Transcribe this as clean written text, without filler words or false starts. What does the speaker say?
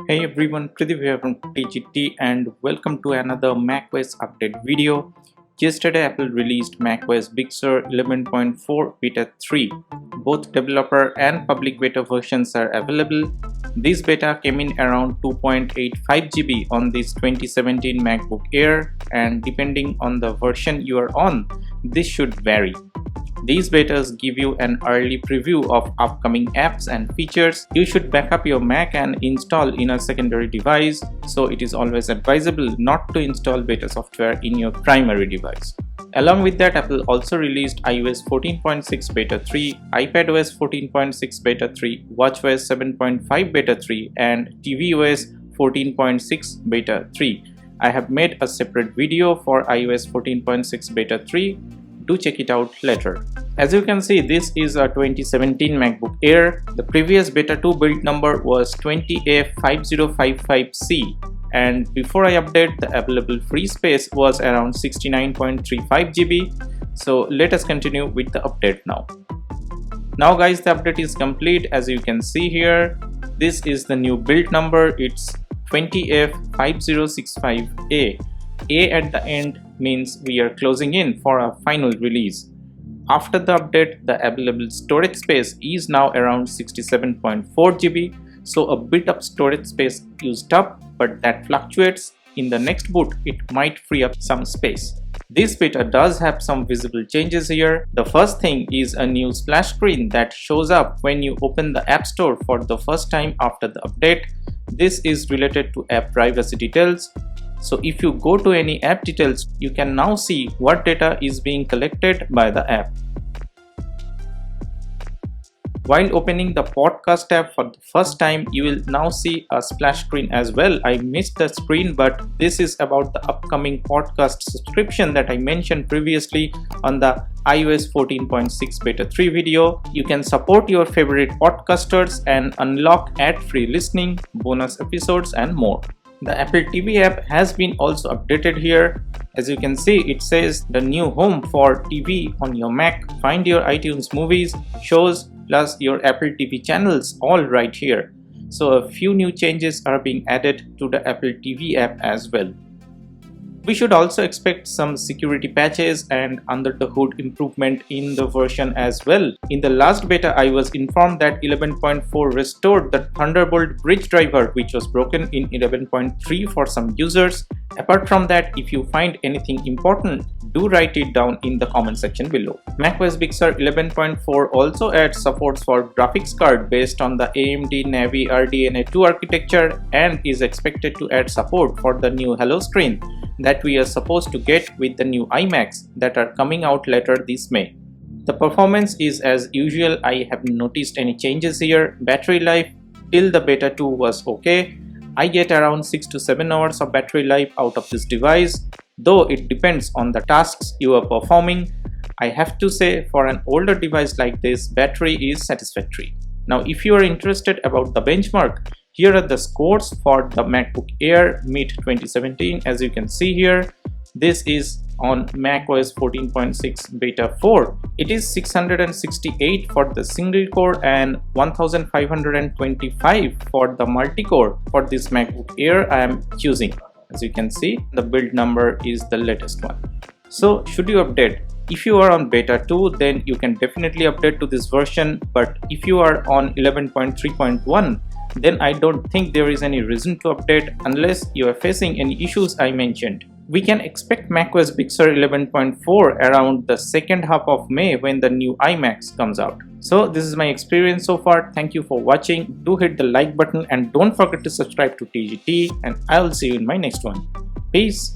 Hey everyone, Pradeep here from TGT and welcome to another macOS update video. Yesterday Apple released macOS Big Sur 11.4 Beta 3. Both developer and public beta versions are available. This beta came in around 2.85 GB on this 2017 MacBook Air, and depending on the version you are on, this should vary. These betas give you an early preview of upcoming apps and features. You should back up your Mac and install in a secondary device, so it is always advisable not to install beta software in your primary device. Along with that, Apple also released iOS 14.6 Beta 3, iPadOS 14.6 Beta 3, watchOS 7.5 Beta 3 and tvOS 14.6 Beta 3. I have made a separate video for iOS 14.6 Beta 3. Do check it out later. As you can see, this is a 2017 MacBook Air. The previous beta 2 build number was 20F5055C, and before I update, the available free space was around 69.35 GB. So let us continue with the update now. Now guys, the update is complete. As you can see here, this is the new build number. It's 20F5065A. A at the end means we are closing in for a final release. After the update, the available storage space is now around 67.4 GB, so a bit of storage space used up, but that fluctuates. In the next boot, it might free up some space. This beta does have some visible changes here. The first thing is a new splash screen that shows up when you open the App Store for the first time after the update. This is related to app privacy details. So if you go to any app details, you can now see what data is being collected by the app. While opening the podcast app for the first time, you will now see a splash screen as well. I missed the screen, but this is about the upcoming podcast subscription that I mentioned previously on the iOS 14.6 Beta 3 video. You can support your favorite podcasters and unlock ad-free listening, bonus episodes and more. The Apple TV app has been also updated here. As you can see, it says the new home for TV on your Mac. Find your iTunes movies, shows, plus your Apple TV channels all right here. So a few new changes are being added to the Apple TV app as well. We should also expect some security patches and under the hood improvement in the version as well. In the last beta, I was informed that 11.4 restored the Thunderbolt bridge driver, which was broken in 11.3 for some users. Apart from that, if you find anything important, do write it down in the comment section below. macOS Big Sur 11.4 also adds supports for graphics card based on the AMD Navi RDNA2 architecture and is expected to add support for the new Hello screen that we are supposed to get with the new iMacs that are coming out later this May. The performance is as usual. I haven't noticed any changes here. Battery life till the beta 2 was okay. I get around 6 to 7 hours of battery life out of this device, though it depends on the tasks you are performing. I have to say, for an older device like this, battery is satisfactory. Now if you are interested about the benchmark, here are the scores for the MacBook Air mid-2017. As you can see here, this is on macOS 14.6 Beta 4. It is 668 for the single core and 1525 for the multi-core for this MacBook Air I am using. As you can see, the build number is the latest one. So should you update? If you are on beta 2, then you can definitely update to this version, but if you are on 11.3.1, then I don't think there is any reason to update unless you are facing any issues I mentioned. We can expect macOS Big Sur 11.4 around the second half of May when the new iMacs comes out. So this is my experience so far. Thank you for watching. Do hit the like button and don't forget to subscribe to TGT, and I will see you in my next one. Peace.